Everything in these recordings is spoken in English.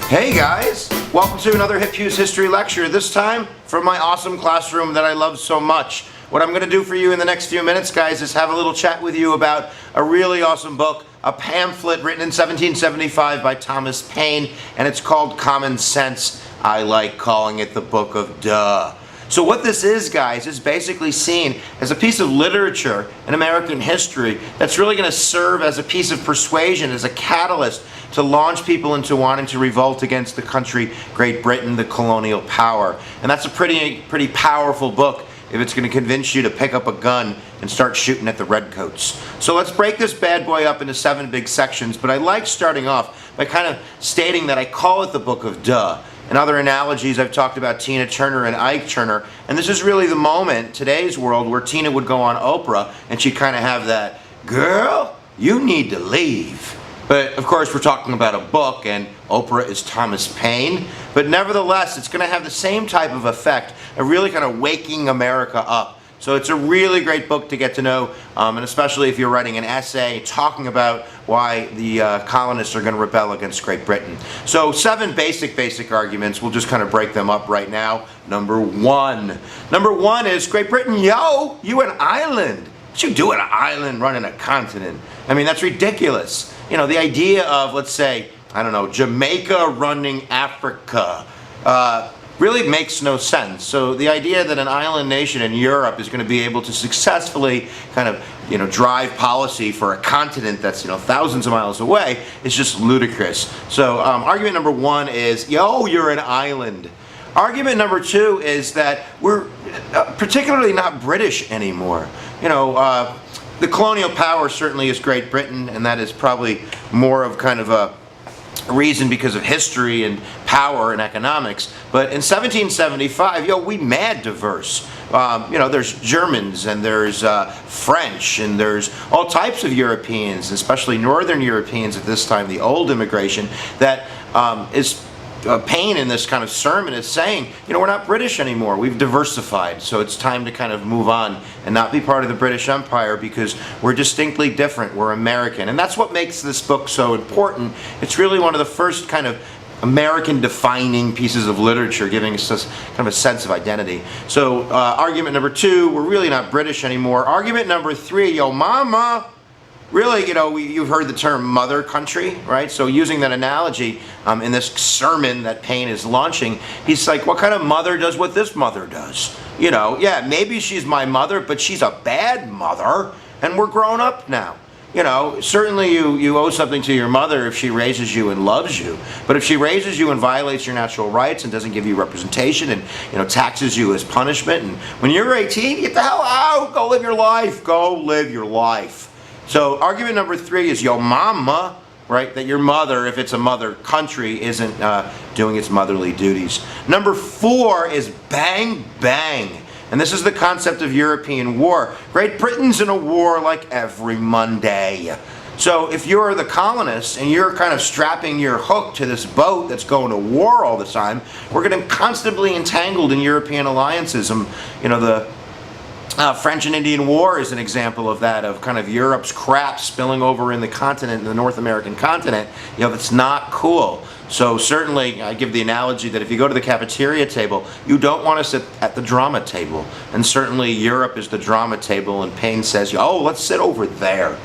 Hey guys, welcome to another Hip Hughes History Lecture, this time from my awesome classroom that I love so much. What I'm going to do for you in the next few minutes, guys, is have a little chat with you about a really awesome book, a pamphlet written in 1775 by Thomas Paine, and it's called Common Sense. I like calling it the Book of Duh. So what this is, guys, is basically seen as a piece of literature in American history that's really going to serve as a piece of persuasion, as a catalyst to launch people into wanting to revolt against the country, Great Britain, the colonial power. And that's a pretty powerful book if it's going to convince you to pick up a gun and start shooting at the redcoats. So let's break this bad boy up into 7 big sections, but I like starting off by kind of stating that I call it the Book of Duh. In other analogies, I've talked about Tina Turner and Ike Turner, and this is really the moment, today's world, where Tina would go on Oprah and she'd kind of have that, "Girl, you need to leave." But of course we're talking about a book, and Oprah is Thomas Paine, but nevertheless it's going to have the same type of effect of really kind of waking America up. So it's a really great book to get to know, and especially if you're writing an essay talking about why the colonists are going to rebel against Great Britain. So 7 basic arguments. We'll just kind of break them up right now. Number one is Great Britain, yo, you an island. What you do an island running a continent? I mean, that's ridiculous. You know, the idea of, let's say, I don't know, Jamaica running Africa, really makes no sense. So the idea that an island nation in Europe is going to be able to successfully kind of, drive policy for a continent that's, thousands of miles away is just ludicrous. So argument number 1 is, yo, you're an island. Argument number 2 is that we're particularly not British anymore. The colonial power certainly is Great Britain, and that is probably more of kind of a reason because of history and power and economics. But in 1775, we mad diverse. There's Germans and there's French and there's all types of Europeans, especially Northern Europeans at this time, the old immigration, that is Paine in this kind of sermon is saying, we're not British anymore. We've diversified, so it's time to kind of move on and not be part of the British Empire because we're distinctly different. We're American, and that's what makes this book so important. It's really one of the first kind of American defining pieces of literature, giving us kind of a sense of identity. So argument number 2, we're really not British anymore. Argument number 3, yo mama. Really, you've heard the term mother country, right? So using that analogy in this sermon that Paine is launching, he's like, what kind of mother does what this mother does? Yeah, maybe she's my mother, but she's a bad mother, and we're grown up now. Certainly you owe something to your mother if she raises you and loves you. But if she raises you and violates your natural rights and doesn't give you representation and, taxes you as punishment, and when you're 18, get the hell out, go live your life, go live your life. So argument number 3 is yo mama, right? That your mother, if it's a mother country, isn't doing its motherly duties. Number 4 is bang bang. And this is the concept of European war. Great Britain's in a war like every Monday. So if you're the colonists and you're kind of strapping your hook to this boat that's going to war all the time, we're getting constantly entangled in European alliances. The French and Indian War is an example of that, of kind of Europe's crap spilling over in the continent, in the North American continent. That's not cool. So certainly I give the analogy that if you go to the cafeteria table, you don't want to sit at the drama table. And certainly Europe is the drama table, and Paine says, oh, let's sit over there.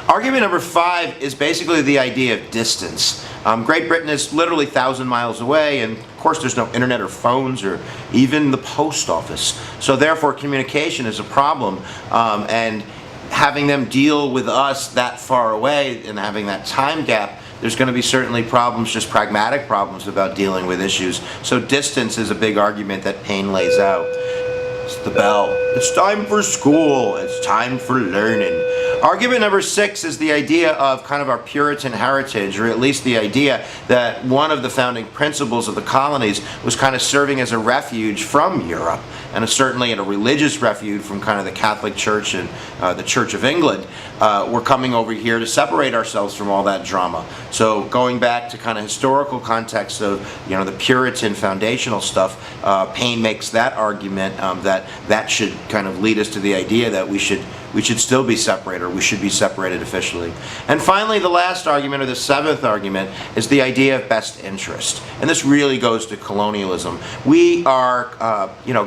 Argument number 5 is basically the idea of distance. Great Britain is literally 1,000 miles away, and of course there's no internet or phones or even the post office. So therefore communication is a problem, and having them deal with us that far away and having that time gap, there's going to be certainly problems, just pragmatic problems about dealing with issues. So distance is a big argument that Paine lays out. It's the bell. It's time for school. It's time for learning. Argument number 6 is the idea of kind of our Puritan heritage, or at least the idea that one of the founding principles of the colonies was kind of serving as a refuge from Europe, and certainly a religious refuge from kind of the Catholic Church and the Church of England. We're coming over here to separate ourselves from all that drama. So going back to kind of historical context of the Puritan foundational stuff, Paine makes that argument that should kind of lead us to the idea that we should we should still be separated, or we should be separated officially. And finally, the last argument, or the seventh argument, is the idea of best interest. And this really goes to colonialism. We are,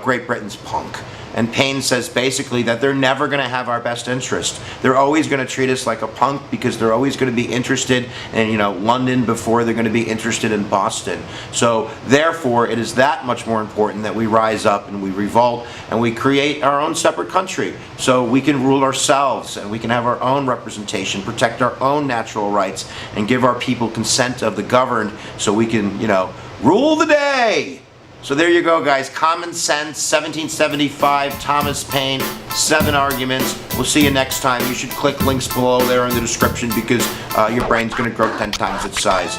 Great Britain's punk. And Paine says basically that they're never going to have our best interest. They're always going to treat us like a punk because they're always going to be interested in, London before they're going to be interested in Boston. So therefore, it is that much more important that we rise up and we revolt and we create our own separate country so we can rule ourselves and we can have our own representation, protect our own natural rights, and give our people consent of the governed so we can, rule the day. So there you go, guys. Common Sense, 1775, Thomas Paine, 7 arguments. We'll see you next time. You should click links below there in the description because your brain's going to grow 10 times its size.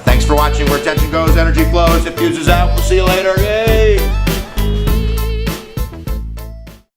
Thanks for watching. Where attention goes, energy flows. It fuses out. We'll see you later. Yay!